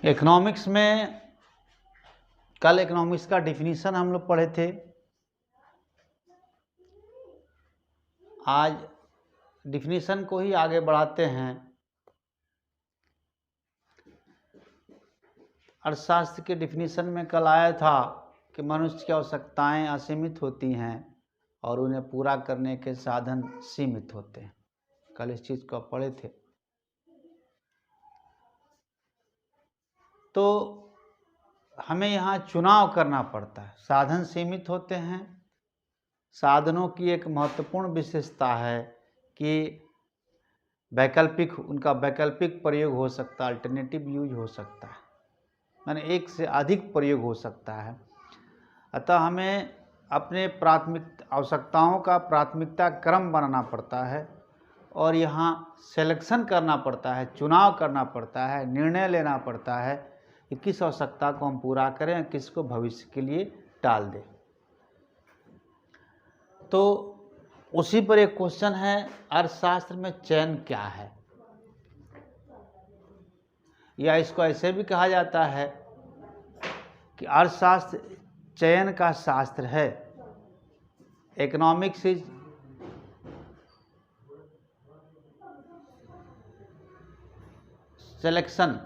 Economics में कल economics का डिफिनीशन हम लोग पढ़े थे। आज डिफिनीशन को ही आगे बढ़ाते हैं। अर्थशास्त्र के डिफिनीशन में कल आया था कि मनुष्य की आवश्यकताएं असीमित होती हैं और उन्हें पूरा करने के साधन सीमित होते हैं। कल इस चीज़ को पढ़े थे। तो हमें यहाँ चुनाव करना पड़ता है। साधन सीमित होते हैं। साधनों की एक महत्वपूर्ण विशेषता है कि उनका वैकल्पिक प्रयोग हो सकता है, अल्टरनेटिव यूज हो सकता है, माने एक से अधिक प्रयोग हो सकता है। अतः हमें अपने आवश्यकताओं का प्राथमिकता क्रम बनाना पड़ता है और यहाँ सिलेक्शन करना पड़ता है, चुनाव करना पड़ता है, निर्णय लेना पड़ता है कि किस आवश्यकता को हम पूरा करें, किसको भविष्य के लिए टाल दें। तो उसी पर एक क्वेश्चन है, अर्थशास्त्र में चयन क्या है, या इसको ऐसे भी कहा जाता है कि अर्थशास्त्र चयन का शास्त्र है। Economics is selection.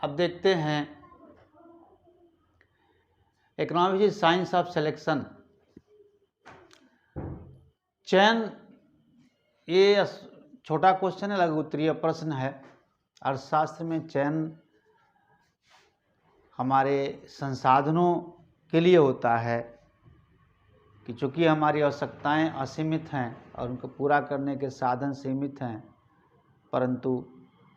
अब देखते हैं, economics is science of selection. चयन, ये छोटा क्वेश्चन है, लघु उत्तरीय प्रश्न है। अर्थशास्त्र में चयन हमारे संसाधनों के लिए होता है कि चूँकि हमारी आवश्यकताएं असीमित हैं और उनको पूरा करने के साधन सीमित हैं, परंतु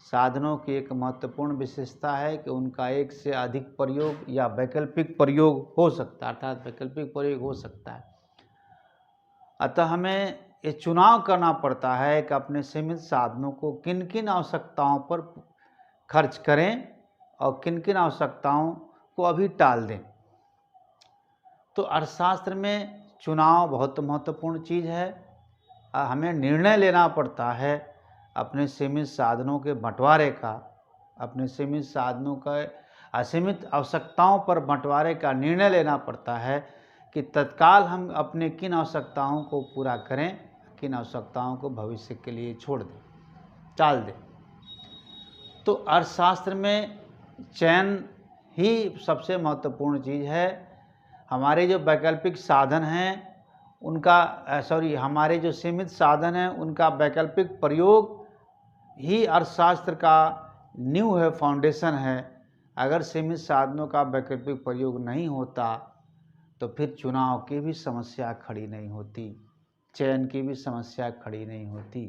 साधनों की एक महत्वपूर्ण विशेषता है कि उनका एक से अधिक प्रयोग या वैकल्पिक प्रयोग हो सकता है, अर्थात वैकल्पिक प्रयोग हो सकता है। अतः हमें ये चुनाव करना पड़ता है कि अपने सीमित साधनों को किन किन आवश्यकताओं पर खर्च करें और किन किन आवश्यकताओं को अभी टाल दें। तो अर्थशास्त्र में चुनाव बहुत महत्वपूर्ण चीज़ है। हमें निर्णय लेना पड़ता है अपने सीमित साधनों के बंटवारे का, अपने सीमित साधनों का असीमित आवश्यकताओं पर बंटवारे का निर्णय लेना पड़ता है कि तत्काल हम अपने किन आवश्यकताओं को पूरा करें, किन आवश्यकताओं को भविष्य के लिए छोड़ दें, टाल दें। तो अर्थशास्त्र में चयन ही सबसे महत्वपूर्ण चीज़ है। हमारे जो वैकल्पिक साधन हैं उनका हमारे जो सीमित साधन हैं उनका वैकल्पिक प्रयोग ही अर्थशास्त्र का नींव है, फाउंडेशन है। अगर सीमित साधनों का वैकल्पिक प्रयोग नहीं होता तो फिर चुनाव की भी समस्या खड़ी नहीं होती, चयन की भी समस्या खड़ी नहीं होती।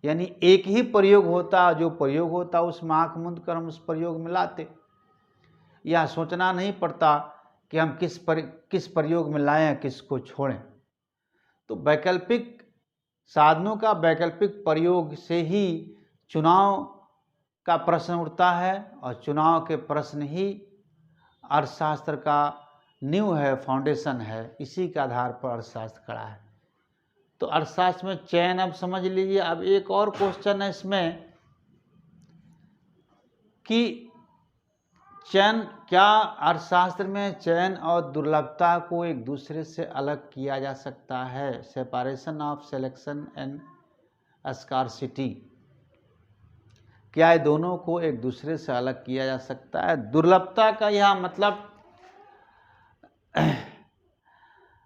यानी एक ही प्रयोग होता, जो प्रयोग होता उसमें आँख मूंद कर हम उस प्रयोग में लाते, या सोचना नहीं पड़ता कि हम किस प्रयोग में लाएं, किसको छोड़ें। तो वैकल्पिक साधनों का वैकल्पिक प्रयोग से ही चुनाव का प्रश्न उठता है और चुनाव के प्रश्न ही अर्थशास्त्र का नींव है, फाउंडेशन है। इसी के आधार पर अर्थशास्त्र खड़ा है। तो अर्थशास्त्र में चयन अब समझ लीजिए। अब एक और क्वेश्चन है इसमें कि चयन, क्या अर्थशास्त्र में चयन और दुर्लभता को एक दूसरे से अलग किया जा सकता है? Separation of selection and scarcity, क्या ये दोनों को एक दूसरे से अलग किया जा सकता है? दुर्लभता का यह मतलब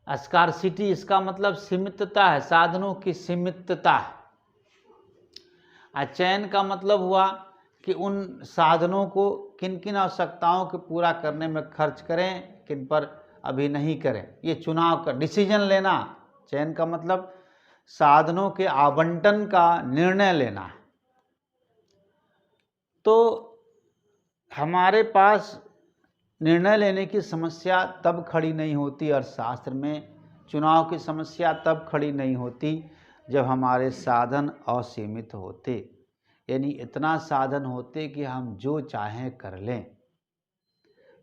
स्कार्सिटी, इसका मतलब सीमितता है, साधनों की सीमितता है। चयन का मतलब हुआ कि उन साधनों को किन किन आवश्यकताओं को पूरा करने में खर्च करें, किन पर अभी नहीं करें। ये चुनाव का डिसीजन लेना। चयन का मतलब साधनों के आवंटन का निर्णय लेना है। तो हमारे पास निर्णय लेने की समस्या तब खड़ी नहीं होती अर्थशास्त्र में, चुनाव की समस्या तब खड़ी नहीं होती जब हमारे साधन असीमित होते, यानी इतना साधन होते कि हम जो चाहें कर लें।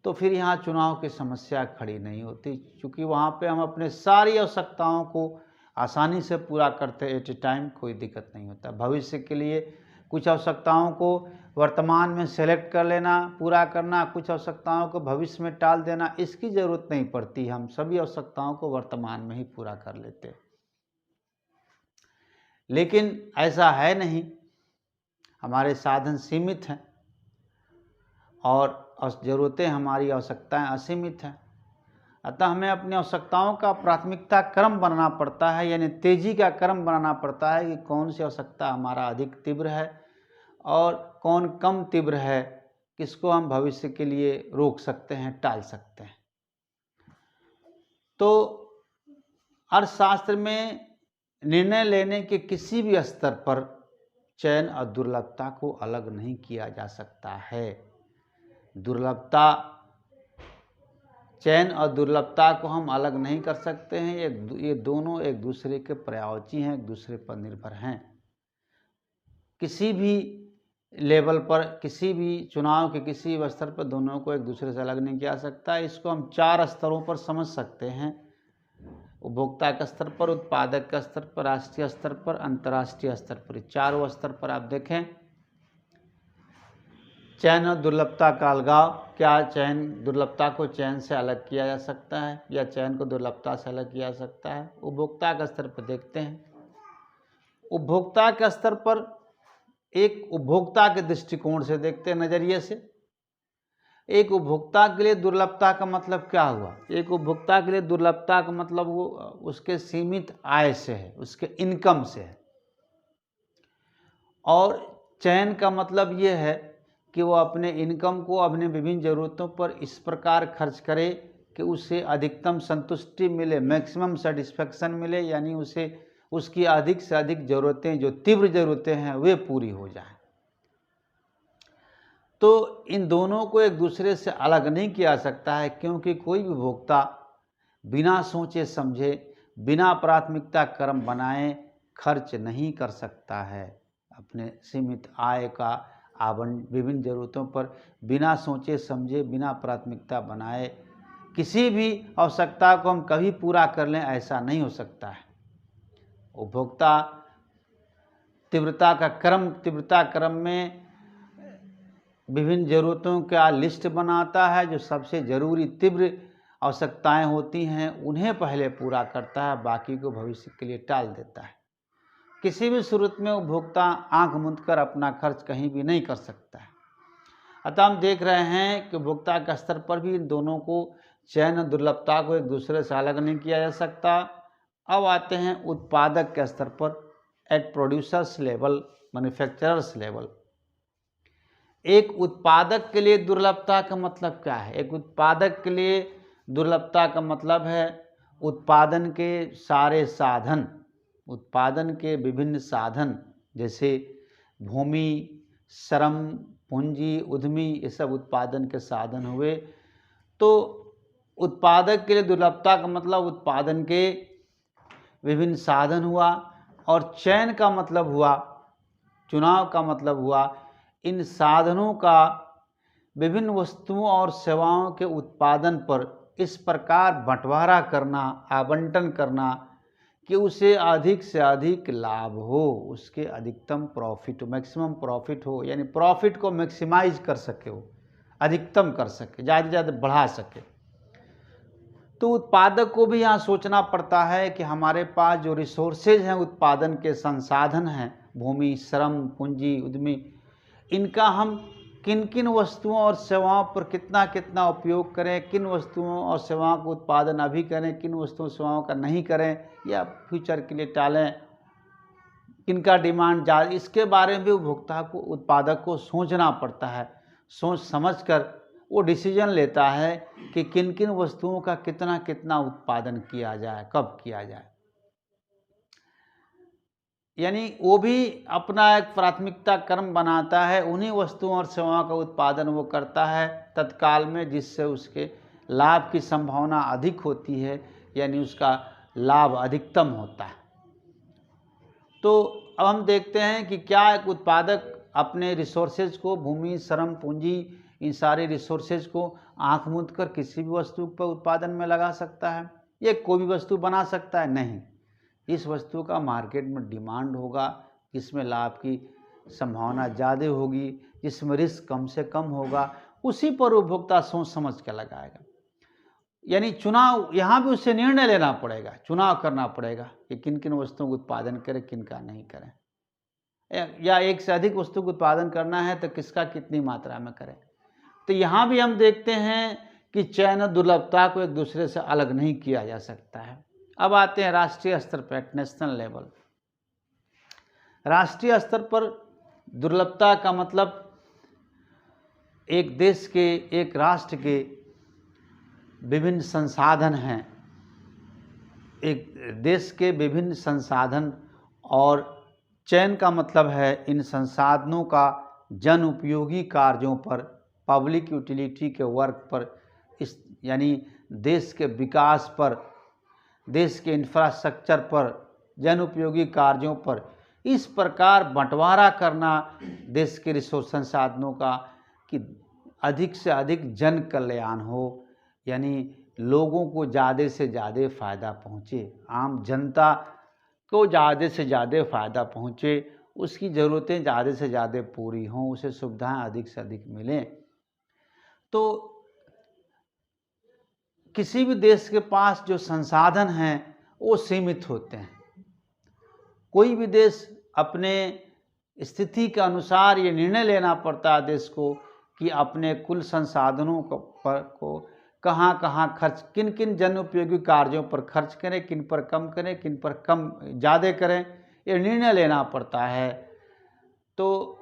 तो फिर यहाँ चुनाव की समस्या खड़ी नहीं होती, क्योंकि वहाँ पे हम अपने सारी आवश्यकताओं को आसानी से पूरा करते एट ए टाइम, कोई दिक्कत नहीं होता। भविष्य के लिए कुछ आवश्यकताओं को वर्तमान में सेलेक्ट कर लेना, पूरा करना, कुछ आवश्यकताओं को भविष्य में टाल देना, इसकी ज़रूरत नहीं पड़ती। हम सभी आवश्यकताओं को वर्तमान में ही पूरा कर लेते हैं। लेकिन ऐसा है नहीं, हमारे साधन सीमित हैं और ज़रूरतें, हमारी आवश्यकताएं असीमित हैं। अतः हमें अपनी आवश्यकताओं का प्राथमिकता क्रम बनाना पड़ता है, यानी तेजी का क्रम बनाना पड़ता है कि कौन सी आवश्यकता हमारा अधिक तीव्र है और कौन कम तीव्र है, किसको हम भविष्य के लिए रोक सकते हैं, टाल सकते हैं। तो अर्थशास्त्र में निर्णय लेने के किसी भी स्तर पर चयन और दुर्लभता को अलग नहीं किया जा सकता है। दुर्लभता, चयन और दुर्लभता को हम अलग नहीं कर सकते हैं। ये दोनों एक दूसरे के पर्यायवाची हैं, एक दूसरे पर निर्भर हैं। किसी भी लेवल पर, किसी भी चुनाव के किसी भी स्तर पर दोनों को एक दूसरे से अलग नहीं किया सकता। इसको हम 4 स्तरों पर समझ सकते हैं: उपभोक्ता के स्तर पर, उत्पादक के स्तर पर, राष्ट्रीय स्तर पर, अंतर्राष्ट्रीय स्तर पर। 4 स्तर पर आप देखें, चयन और दुर्लभता का अलगाव। क्या चयन, दुर्लभता को चयन से अलग किया जा सकता है या चयन को दुर्लभता से अलग किया जा सकता है? उपभोक्ता के स्तर पर देखते हैं। उपभोक्ता के स्तर पर एक उपभोक्ता के दृष्टिकोण से देखते हैं, नज़रिए से। एक उपभोक्ता के लिए दुर्लभता का मतलब क्या हुआ? एक उपभोक्ता के लिए दुर्लभता का मतलब वो उसके सीमित आय से है, उसके इनकम से है। और चयन का मतलब ये है कि वो अपने इनकम को अपने विभिन्न ज़रूरतों पर इस प्रकार खर्च करे कि उसे अधिकतम संतुष्टि मिले, मैक्सिमम सेटिस्फेक्शन मिले, यानी उसे उसकी अधिक से अधिक ज़रूरतें, जो तीव्र ज़रूरतें हैं, वे पूरी हो जाएं। तो इन दोनों को एक दूसरे से अलग नहीं किया सकता है, क्योंकि कोई भी उपभोक्ता बिना सोचे समझे, बिना प्राथमिकता क्रम बनाए खर्च नहीं कर सकता है। अपने सीमित आय का विभिन्न ज़रूरतों पर बिना सोचे समझे, बिना प्राथमिकता बनाए किसी भी आवश्यकता को हम कभी पूरा कर लें, ऐसा नहीं हो सकता है। उपभोक्ता तीव्रता क्रम में विभिन्न ज़रूरतों का लिस्ट बनाता है। जो सबसे ज़रूरी तीव्र आवश्यकताएं होती हैं उन्हें पहले पूरा करता है, बाकी को भविष्य के लिए टाल देता है। किसी भी सूरत में उपभोक्ता आंख मूंद कर अपना खर्च कहीं भी नहीं कर सकता है। अतः हम देख रहे हैं कि उपभोक्ता के स्तर पर भी इन दोनों को, चयन और दुर्लभता को एक दूसरे से अलग नहीं किया जा सकता। अब आते हैं उत्पादक के स्तर पर, at producers level, manufacturers level. एक उत्पादक के लिए दुर्लभता का मतलब क्या है? एक उत्पादक के लिए दुर्लभता का मतलब है उत्पादन के सारे साधन, उत्पादन के विभिन्न साधन, जैसे भूमि, श्रम, पूंजी, उद्यमी, ये सब उत्पादन के साधन हुए। तो उत्पादक के लिए दुर्लभता का मतलब उत्पादन के विभिन्न साधन हुआ, और चयन का मतलब हुआ, चुनाव का मतलब हुआ इन साधनों का विभिन्न वस्तुओं और सेवाओं के उत्पादन पर इस प्रकार बंटवारा करना, आवंटन करना कि उसे अधिक से अधिक लाभ हो, उसके अधिकतम प्रॉफिट, मैक्सिमम प्रॉफिट हो, यानी प्रॉफिट को मैक्सिमाइज कर सके, वो अधिकतम कर सके, ज़्यादा से ज़्यादा बढ़ा सके। तो उत्पादक को भी यहाँ सोचना पड़ता है कि हमारे पास जो रिसोर्सेज हैं, उत्पादन के संसाधन हैं, भूमि, श्रम, पूंजी, उद्यमी, इनका हम किन किन वस्तुओं और सेवाओं पर कितना कितना उपयोग करें, किन वस्तुओं और सेवाओं का उत्पादन अभी करें, किन वस्तुओं सेवाओं का नहीं करें या फ्यूचर के लिए टालें, किनका डिमांड ज़्यादा, इसके बारे में भी उपभोक्ता को, उत्पादक को सोचना पड़ता है। सोच समझकर वो डिसीजन लेता है कि किन किन वस्तुओं का कितना कितना उत्पादन किया जाए, कब किया जाए। यानी वो भी अपना एक प्राथमिकता क्रम बनाता है, उन्हीं वस्तुओं और सेवाओं का उत्पादन वो करता है तत्काल में, जिससे उसके लाभ की संभावना अधिक होती है, यानी उसका लाभ अधिकतम होता है। तो अब हम देखते हैं कि क्या एक उत्पादक अपने रिसोर्सेज को, भूमि, श्रम, पूंजी, इन सारे रिसोर्सेज को आंख मूंद कर किसी भी वस्तु पर उत्पादन में लगा सकता है? ये कोई भी वस्तु बना सकता है? नहीं। इस वस्तु का मार्केट में डिमांड होगा, इसमें लाभ की संभावना ज़्यादा होगी, जिसमें रिस्क कम से कम होगा, उसी पर उपभोक्ता सोच समझ के लगाएगा। यानी चुनाव, यहाँ भी उससे निर्णय लेना पड़ेगा, चुनाव करना पड़ेगा कि किन किन वस्तुओं का उत्पादन करें, किन का नहीं करें, या एक से अधिक वस्तु का उत्पादन करना है तो किसका कितनी मात्रा में करें। तो यहाँ भी हम देखते हैं कि चयन और दुर्लभता को एक दूसरे से अलग नहीं किया जा सकता है। अब आते हैं राष्ट्रीय स्तर पर, नेशनल लेवल। राष्ट्रीय स्तर पर दुर्लभता का मतलब एक देश के, एक राष्ट्र के विभिन्न संसाधन हैं, एक देश के विभिन्न संसाधन, और चयन का मतलब है इन संसाधनों का जन उपयोगी कार्यों पर, पब्लिक यूटिलिटी के वर्क पर, इस यानी देश के विकास पर, देश के इंफ्रास्ट्रक्चर पर, जन उपयोगी कार्यों पर इस प्रकार बंटवारा करना देश के रिसोर्स संसाधनों का कि अधिक से अधिक जन कल्याण हो, यानी लोगों को ज़्यादा से ज़्यादा फ़ायदा पहुँचे, आम जनता को ज़्यादा से ज़्यादा फ़ायदा पहुँचे, उसकी ज़रूरतें ज़्यादा से ज़्यादा पूरी हों, उसे सुविधाएं अधिक से अधिक मिलें। तो किसी भी देश के पास जो संसाधन हैं वो सीमित होते हैं। कोई भी देश अपने स्थिति के अनुसार ये निर्णय लेना पड़ता है देश को कि अपने कुल संसाधनों को कहाँ कहाँ खर्च, किन किन जन उपयोगी कार्यों पर खर्च करें, किन पर कम करें, किन पर कम ज़्यादा करें, ये निर्णय लेना पड़ता है। तो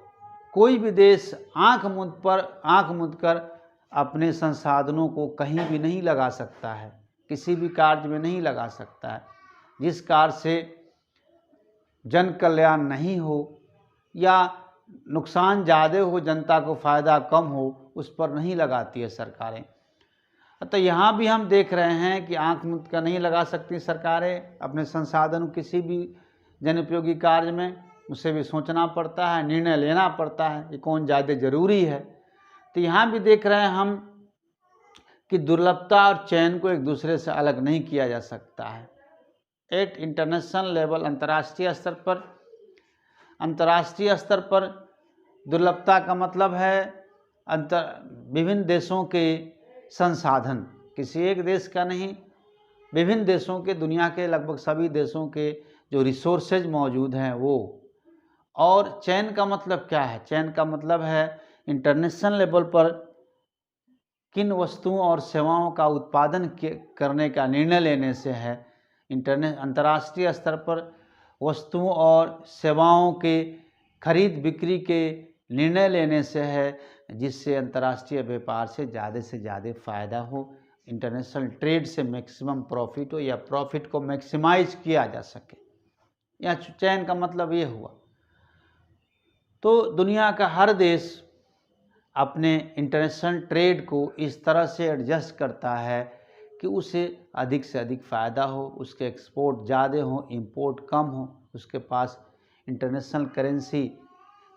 कोई भी देश आँख मूंद कर अपने संसाधनों को कहीं भी नहीं लगा सकता है, किसी भी कार्य में नहीं लगा सकता है। जिस कार्य से जन कल्याण नहीं हो या नुकसान ज़्यादा हो, जनता को फ़ायदा कम हो, उस पर नहीं लगाती है सरकारें। तो यहाँ भी हम देख रहे हैं कि आँख मूंद कर नहीं लगा सकती सरकारें अपने संसाधन किसी भी जन उपयोगी कार्य में, उसे भी सोचना पड़ता है, निर्णय लेना पड़ता है कि कौन ज़्यादा ज़रूरी है। तो यहाँ भी देख रहे हैं हम कि दुर्लभता और चयन को एक दूसरे से अलग नहीं किया जा सकता है। एट इंटरनेशनल लेवल, अंतर्राष्ट्रीय स्तर पर दुर्लभता का मतलब है विभिन्न देशों के संसाधन, किसी एक देश का नहीं, विभिन्न देशों के, दुनिया के लगभग सभी देशों के जो रिसोर्सेज मौजूद हैं वो। और चयन का मतलब क्या है? चयन का मतलब है इंटरनेशनल लेवल पर किन वस्तुओं और सेवाओं का उत्पादन करने का निर्णय लेने से है। अंतर्राष्ट्रीय स्तर पर वस्तुओं और सेवाओं के खरीद बिक्री के निर्णय लेने से है, जिससे अंतर्राष्ट्रीय व्यापार से ज़्यादा फ़ायदा हो, इंटरनेशनल ट्रेड से मैक्सिमम प्रॉफिट हो या प्रॉफिट को मैक्सिमाइज किया जा सके। या चयन का मतलब ये हुआ। तो दुनिया का हर देश अपने इंटरनेशनल ट्रेड को इस तरह से एडजस्ट करता है कि उसे अधिक से अधिक फ़ायदा हो, उसके एक्सपोर्ट ज़्यादा हो, इंपोर्ट कम हो, उसके पास इंटरनेशनल करेंसी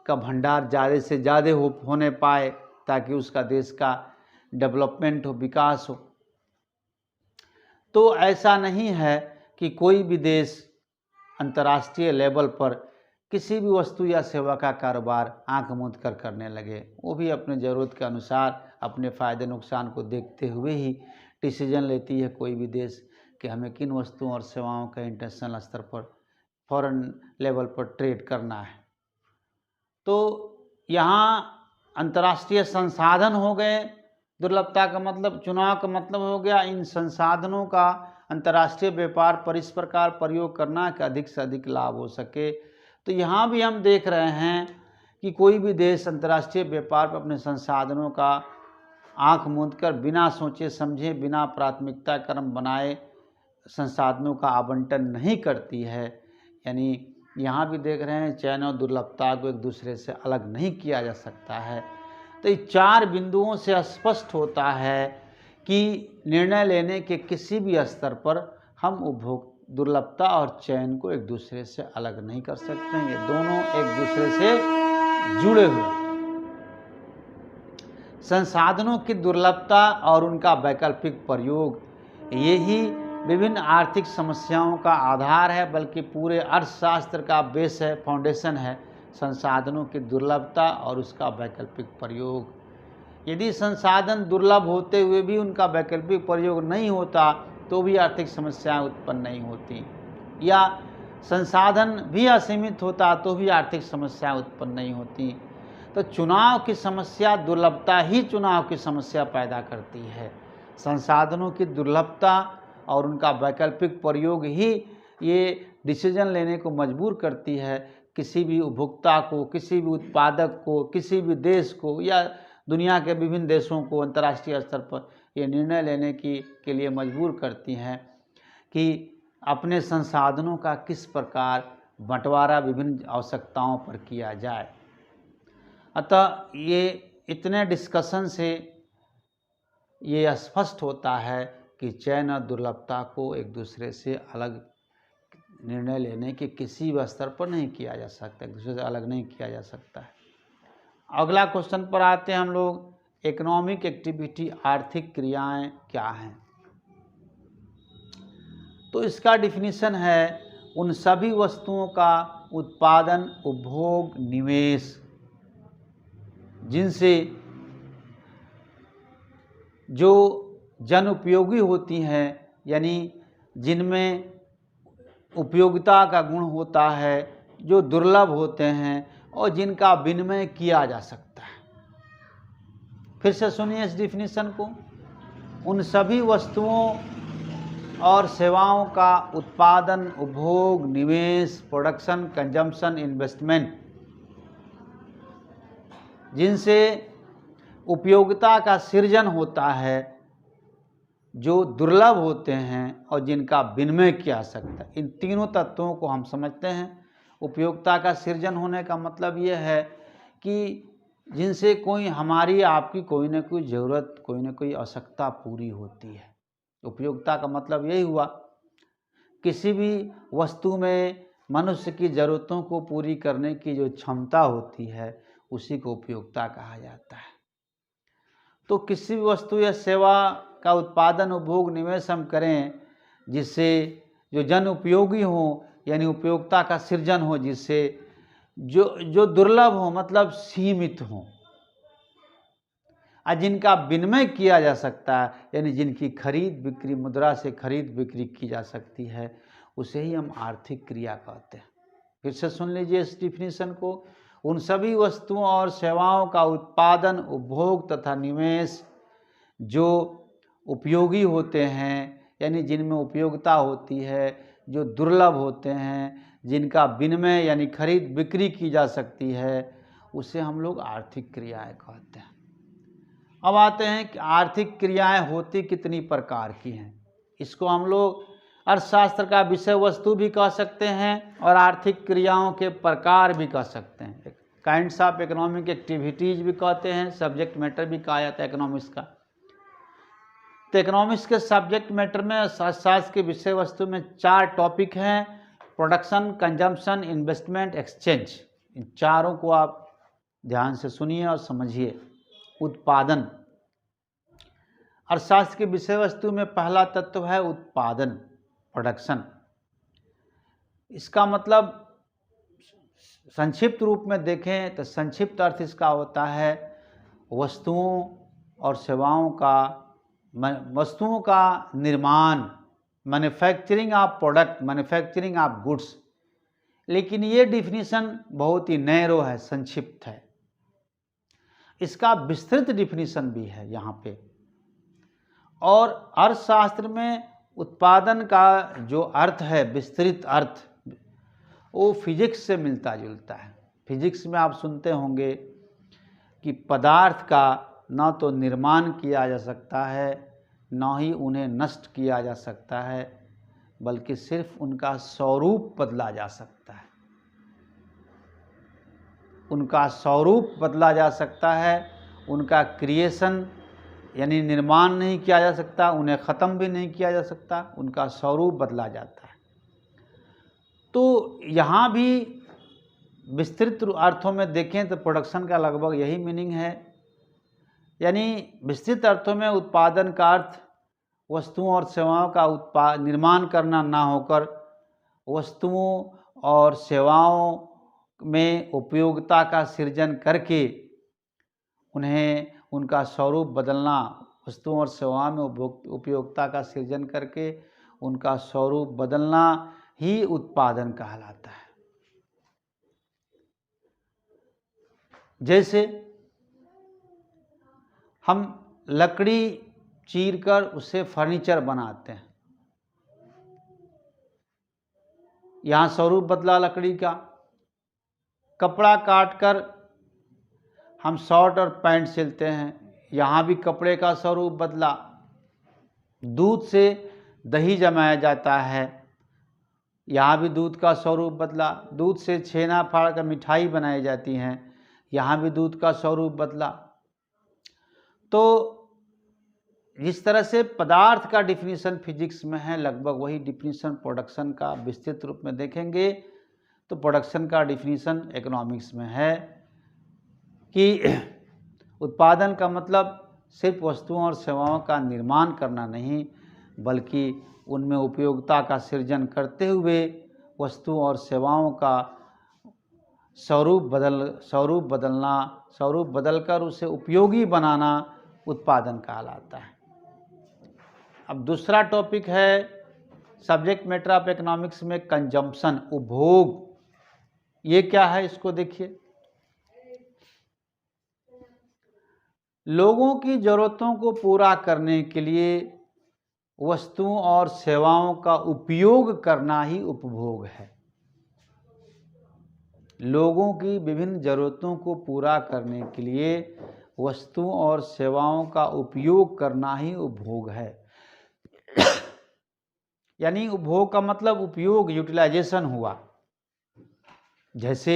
का भंडार ज़्यादा से ज़्यादा होने पाए, ताकि उसका देश का डेवलपमेंट हो, विकास हो। तो ऐसा नहीं है कि कोई भी देश अंतर्राष्ट्रीय लेवल पर किसी भी वस्तु या सेवा का कारोबार आंख मूंद कर करने लगे। वो भी अपने ज़रूरत के अनुसार, अपने फ़ायदे नुकसान को देखते हुए ही डिसीजन लेती है कोई भी देश कि हमें किन वस्तुओं और सेवाओं का इंटरनेशनल स्तर पर, फॉरेन लेवल पर ट्रेड करना है। तो यहाँ अंतर्राष्ट्रीय संसाधन हो गए, दुर्लभता का मतलब, चुनाव का मतलब हो गया इन संसाधनों का अंतर्राष्ट्रीय व्यापार पर इस प्रकार प्रयोग करना कि अधिक से अधिक लाभ हो सके। तो यहाँ भी हम देख रहे हैं कि कोई भी देश अंतर्राष्ट्रीय व्यापार पर अपने संसाधनों का आंख मूंद कर, बिना सोचे समझे, बिना प्राथमिकता क्रम बनाए संसाधनों का आवंटन नहीं करती है। यानी यहाँ भी देख रहे हैं चयन और दुर्लभता को एक दूसरे से अलग नहीं किया जा सकता है। तो इस 4 बिंदुओं से स्पष्ट होता है कि निर्णय लेने के किसी भी स्तर पर हम दुर्लभता और चयन को एक दूसरे से अलग नहीं कर सकते हैं। ये दोनों एक दूसरे से जुड़े हुए हैं। संसाधनों की दुर्लभता और उनका वैकल्पिक प्रयोग, यही विभिन्न आर्थिक समस्याओं का आधार है, बल्कि पूरे अर्थशास्त्र का बेस है, फाउंडेशन है। संसाधनों की दुर्लभता और उसका वैकल्पिक प्रयोग। यदि संसाधन दुर्लभ होते हुए भी उनका वैकल्पिक प्रयोग नहीं होता तो भी आर्थिक समस्याएं उत्पन्न नहीं होती, या संसाधन भी असीमित होता तो भी आर्थिक समस्याएं उत्पन्न नहीं होती। तो चुनाव की समस्या, दुर्लभता ही चुनाव की समस्या पैदा करती है। संसाधनों की दुर्लभता और उनका वैकल्पिक प्रयोग ही ये डिसीजन लेने को मजबूर करती है किसी भी उपभोक्ता को, किसी भी उत्पादक को, किसी भी देश को या दुनिया के विभिन्न देशों को अंतर्राष्ट्रीय स्तर पर ये निर्णय लेने के लिए मजबूर करती हैं कि अपने संसाधनों का किस प्रकार बंटवारा विभिन्न आवश्यकताओं पर किया जाए। अतः ये इतने डिस्कशन से ये स्पष्ट होता है कि चयन और दुर्लभता को एक दूसरे से अलग निर्णय लेने के किसी भी स्तर पर नहीं किया जा सकता, एक दूसरे से अलग नहीं किया जा सकता है। अगला क्वेश्चन पर आते हैं हम लोग। इकोनॉमिक एक्टिविटी, आर्थिक क्रियाएं क्या हैं? तो इसका डिफिनीशन है उन सभी वस्तुओं का उत्पादन, उपभोग, निवेश जिनसे जो जन उपयोगी होती हैं, यानी जिनमें उपयोगिता का गुण होता है, जो दुर्लभ होते हैं और जिनका विनिमय किया जा सकता है। फिर से सुनिए इस डिफिनीशन को। उन सभी वस्तुओं और सेवाओं का उत्पादन, उपभोग, निवेश, प्रोडक्शन, कंजम्पशन, इन्वेस्टमेंट जिनसे उपयोगिता का सृजन होता है, जो दुर्लभ होते हैं और जिनका विनिमय किया जा सकता है। इन तीनों तत्वों को हम समझते हैं। उपयोगिता का सृजन होने का मतलब ये है कि जिनसे कोई हमारी आपकी कोई ना कोई ज़रूरत, कोई ना कोई आवश्यकता पूरी होती है। उपयोगिता का मतलब यही हुआ, किसी भी वस्तु में मनुष्य की ज़रूरतों को पूरी करने की जो क्षमता होती है उसी को उपयोगिता कहा जाता है। तो किसी भी वस्तु या सेवा का उत्पादन, उपभोग, निवेश हम करें जिससे जो जन उपयोगी हो, यानी उपयोगिता का सृजन हो, जिससे जो दुर्लभ हो मतलब सीमित हो, और जिनका विनिमय किया जा सकता है, यानी जिनकी खरीद बिक्री, मुद्रा से खरीद बिक्री की जा सकती है, उसे ही हम आर्थिक क्रिया कहते हैं। फिर से सुन लीजिए इस डिफिनीशन को। उन सभी वस्तुओं और सेवाओं का उत्पादन, उपभोग तथा निवेश जो उपयोगी होते हैं, यानी जिनमें उपयोगिता होती है, जो दुर्लभ होते हैं, जिनका विनिमय यानी खरीद बिक्री की जा सकती है, उसे हम लोग आर्थिक क्रियाएं कहते हैं। अब आते हैं कि आर्थिक क्रियाएं होती कितनी प्रकार की हैं। इसको हम लोग अर्थशास्त्र का विषय वस्तु भी कह सकते हैं और आर्थिक क्रियाओं के प्रकार भी कह सकते हैं। काइंड्स ऑफ इकोनॉमिक एक्टिविटीज भी कहते हैं, सब्जेक्ट मैटर भी कहा जाता है इकोनॉमिक्स का। तो इकोनॉमिक्स के सब्जेक्ट मैटर में, अर्थशास्त्र के विषय वस्तु में 4 टॉपिक हैं: प्रोडक्शन, कंजम्पशन, इन्वेस्टमेंट, एक्सचेंज। इन चारों को आप ध्यान से सुनिए और समझिए। उत्पादन, अर्थशास्त्र की विषय वस्तु में पहला तत्व है उत्पादन, प्रोडक्शन। इसका मतलब संक्षिप्त रूप में देखें तो संक्षिप्त अर्थ इसका होता है वस्तुओं और सेवाओं का निर्माण, manufacturing of product, manufacturing of goods. लेकिन ये डिफिनीशन बहुत ही नैरो है, संक्षिप्त है। इसका विस्तृत डिफिनीशन भी है यहाँ पे। और अर्थशास्त्र में उत्पादन का जो अर्थ है, विस्तृत अर्थ, वो फिजिक्स से मिलता जुलता है। फिजिक्स में आप सुनते होंगे कि पदार्थ का न तो निर्माण किया जा सकता है, न ही उन्हें नष्ट किया जा सकता है, बल्कि सिर्फ उनका स्वरूप बदला जा सकता है। उनका स्वरूप बदला जा सकता है, उनका क्रिएशन यानी निर्माण नहीं किया जा सकता, उन्हें ख़त्म भी नहीं किया जा सकता, उनका स्वरूप बदला जाता है। तो यहाँ भी विस्तृत अर्थों में देखें तो प्रोडक्शन का लगभग यही मीनिंग है। यानी विस्तृत अर्थों में उत्पादन का अर्थ वस्तुओं और सेवाओं का निर्माण करना ना होकर वस्तुओं और सेवाओं में उपयोगिता का सृजन करके उन्हें उनका स्वरूप बदलना, वस्तुओं और सेवाओं में उपयोगिता का सृजन करके उनका स्वरूप बदलना ही उत्पादन कहलाता है। जैसे हम लकड़ी चीरकर उससे फर्नीचर बनाते हैं, यहाँ स्वरूप बदला लकड़ी का। कपड़ा काटकर हम शर्ट और पैंट सिलते हैं, यहाँ भी कपड़े का स्वरूप बदला। दूध से दही जमाया जाता है, यहाँ भी दूध का स्वरूप बदला। दूध से छेना फाड़ कर मिठाई बनाई जाती हैं, यहाँ भी दूध का स्वरूप बदला। तो जिस तरह से पदार्थ का डिफिनीशन फिजिक्स में है, लगभग वही डिफिनीशन प्रोडक्शन का विस्तृत रूप में देखेंगे तो प्रोडक्शन का डिफिनीशन इकोनॉमिक्स में है कि उत्पादन का मतलब सिर्फ वस्तुओं और सेवाओं का निर्माण करना नहीं, बल्कि उनमें उपयोगिता का सृजन करते हुए वस्तुओं और सेवाओं का स्वरूप बदलकर उसे उपयोगी बनाना उत्पादन कहलाता है। अब दूसरा टॉपिक है सब्जेक्ट मैटर ऑफ इकोनॉमिक्स में कंजम्पशन, उपभोग। ये क्या है, इसको देखिए। लोगों की ज़रूरतों को पूरा करने के लिए वस्तुओं और सेवाओं का उपयोग करना ही उपभोग है। लोगों की विभिन्न ज़रूरतों को पूरा करने के लिए वस्तुओं और सेवाओं का उपयोग करना ही उपभोग है। यानी उपभोग का मतलब उपयोग, यूटिलाइजेशन हुआ। जैसे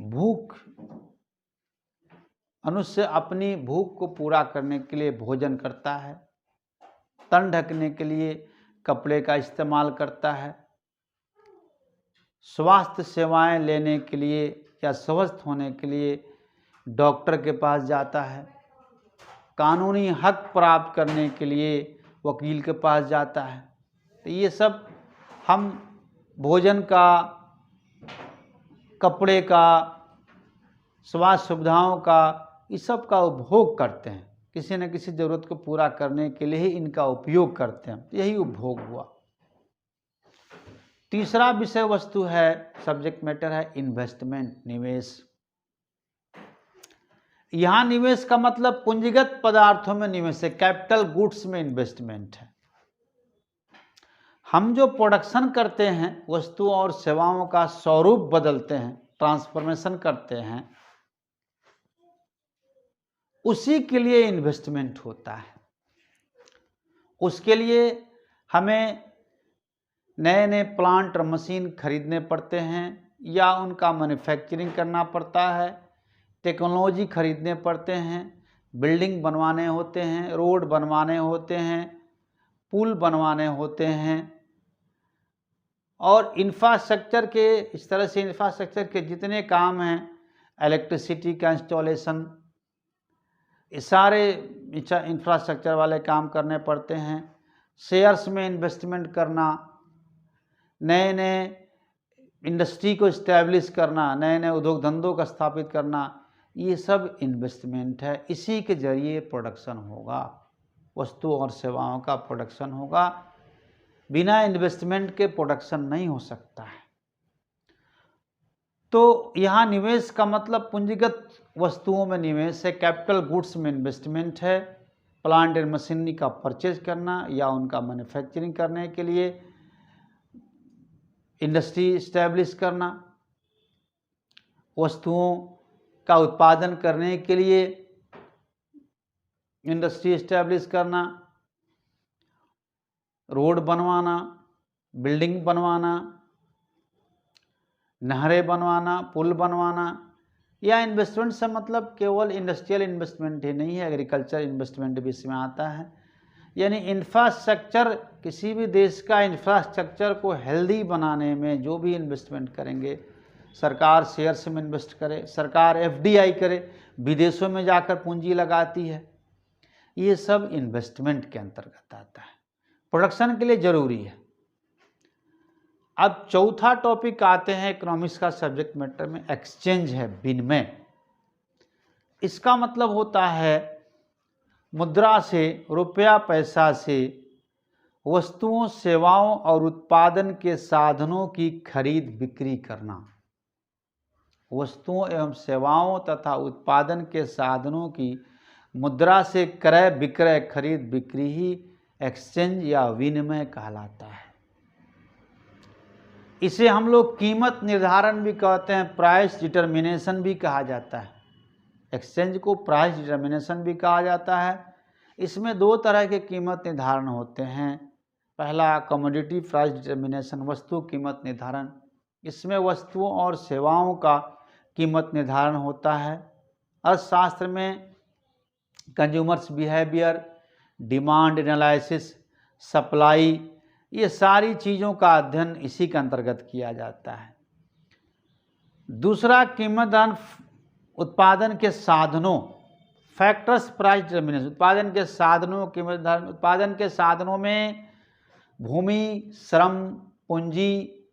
भूख, मनुष्य अपनी भूख को पूरा करने के लिए भोजन करता है, तन ढकने के लिए कपड़े का इस्तेमाल करता है, स्वास्थ्य सेवाएं लेने के लिए या स्वस्थ होने के लिए डॉक्टर के पास जाता है, कानूनी हक प्राप्त करने के लिए वकील के पास जाता है। तो ये सब हम भोजन का, कपड़े का, स्वास्थ्य सुविधाओं का, इस सब का उपभोग करते हैं। किसी न किसी ज़रूरत को पूरा करने के लिए ही इनका उपयोग करते हैं, यही उपभोग हुआ। तीसरा विषय वस्तु है, सब्जेक्ट मैटर है इन्वेस्टमेंट, निवेश। यहाँ निवेश का मतलब पूंजीगत पदार्थों में निवेश है, कैपिटल गुड्स में इन्वेस्टमेंट है। हम जो प्रोडक्शन करते हैं, वस्तुओं और सेवाओं का स्वरूप बदलते हैं, ट्रांसफॉर्मेशन करते हैं, उसी के लिए इन्वेस्टमेंट होता है। उसके लिए हमें नए नए प्लांट और मशीन खरीदने पड़ते हैं या उनका मैन्युफैक्चरिंग करना पड़ता है, टेक्नोलॉजी खरीदने पड़ते हैं, बिल्डिंग बनवाने होते हैं, रोड बनवाने होते हैं, पुल बनवाने होते हैं, और इंफ्रास्ट्रक्चर के, इस तरह से इंफ्रास्ट्रक्चर के जितने काम हैं, इलेक्ट्रिसिटी का इंस्टॉलेशन, ये सारे इंफ्रास्ट्रक्चर वाले काम करने पड़ते हैं। शेयर्स में इन्वेस्टमेंट करना, नए नए इंडस्ट्री को इस्टेब्लिश करना, नए नए उद्योग धंधों का स्थापित करना, ये सब इन्वेस्टमेंट है। इसी के जरिए प्रोडक्शन होगा, वस्तुओं और सेवाओं का प्रोडक्शन होगा। बिना इन्वेस्टमेंट के प्रोडक्शन नहीं हो सकता है। तो यहाँ निवेश का मतलब पूंजीगत वस्तुओं में निवेश है, कैपिटल गुड्स में इन्वेस्टमेंट है, प्लांट एंड मशीनरी का परचेज करना या उनका मैन्युफैक्चरिंग करने के लिए इंडस्ट्री इस्टेब्लिश करना, वस्तुओं का उत्पादन करने के लिए इंडस्ट्री इस्टेब्लिश करना, रोड बनवाना, बिल्डिंग बनवाना, नहरें बनवाना, पुल बनवाना। या इन्वेस्टमेंट से मतलब केवल इंडस्ट्रियल इन्वेस्टमेंट ही नहीं है, एग्रीकल्चर इन्वेस्टमेंट भी इसमें आता है। यानी इंफ्रास्ट्रक्चर, किसी भी देश का इंफ्रास्ट्रक्चर को हेल्दी बनाने में जो भी इन्वेस्टमेंट करेंगे, सरकार शेयर्स में इन्वेस्ट करे, सरकार एफडीआई करे, विदेशों में जाकर पूंजी लगाती है, ये सब इन्वेस्टमेंट के अंतर्गत आता है, प्रोडक्शन के लिए जरूरी है। अब चौथा टॉपिक आते हैं इकोनॉमिक्स का सब्जेक्ट मैटर में, एक्सचेंज है, विनिमय। इसका मतलब होता है मुद्रा से, रुपया पैसा से वस्तुओं, सेवाओं और उत्पादन के साधनों की खरीद बिक्री करना। वस्तुओं एवं सेवाओं तथा उत्पादन के साधनों की मुद्रा से क्रय विक्रय, खरीद बिक्री ही एक्सचेंज या विनिमय कहलाता है। इसे हम लोग कीमत निर्धारण भी कहते हैं, प्राइस डिटर्मिनेशन भी कहा जाता है। एक्सचेंज को प्राइस डिटर्मिनेशन भी कहा जाता है। इसमें दो तरह के कीमत निर्धारण होते हैं। पहला कमोडिटी प्राइस डिटर्मिनेशन, वस्तु कीमत निर्धारण। इसमें वस्तुओं और सेवाओं का कीमत निर्धारण होता है। अर्थशास्त्र में consumers behaviour, demand analysis, supply, ये सारी चीज़ों का अध्ययन इसी के अंतर्गत किया जाता है। दूसरा कीमत उत्पादन के साधनों, फैक्टर्स प्राइस डिटर्मिनेशन, उत्पादन के साधनों कीमत निर्धारण। उत्पादन के साधनों में भूमि, श्रम, पूंजी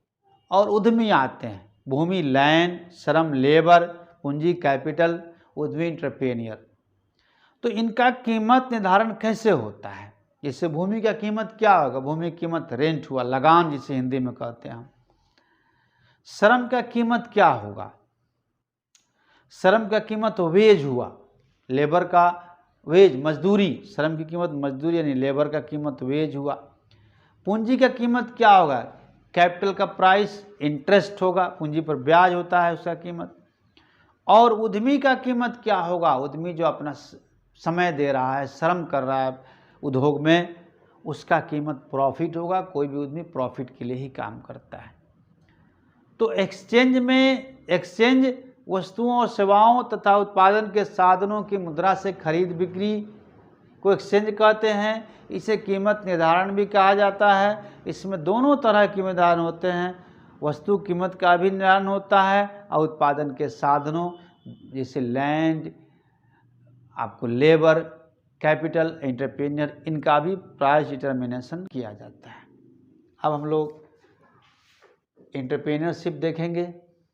और उद्यमी आते हैं। भूमि लैंड, श्रम लेबर, पूंजी कैपिटल, उद्यमी एंटरप्रेन्योर। तो इनका कीमत निर्धारण कैसे होता है? जैसे भूमि का कीमत क्या होगा? भूमि की कीमत रेंट हुआ, लगान जिसे हिंदी में कहते हैं हम। श्रम का कीमत क्या होगा? श्रम का कीमत वेज हुआ, लेबर का वेज, मजदूरी। श्रम की कीमत मजदूरी यानी लेबर का कीमत वेज हुआ। पूंजी का कीमत क्या होगा? कैपिटल का प्राइस, इंटरेस्ट होगा, पूंजी पर ब्याज होता है उसका कीमत। और उद्यमी का कीमत क्या होगा? उद्यमी जो अपना समय दे रहा है, श्रम कर रहा है उद्योग में, उसका कीमत प्रॉफिट होगा। कोई भी उद्यमी प्रॉफिट के लिए ही काम करता है। तो एक्सचेंज में, एक्सचेंज वस्तुओं और सेवाओं तथा उत्पादन के साधनों की मुद्रा से खरीद बिक्री को एक्सचेंज कहते हैं। इसे कीमत निर्धारण भी कहा जाता है। इसमें दोनों तरह के निर्धारण होते हैं। वस्तु कीमत का भी निर्धारण होता है और उत्पादन के साधनों जैसे लैंड, आपको लेबर, कैपिटल, एंटरप्रेन्योर, इनका भी प्राइस डिटर्मिनेशन किया जाता है। अब हम लोग एंटरप्रेन्योरशिप देखेंगे।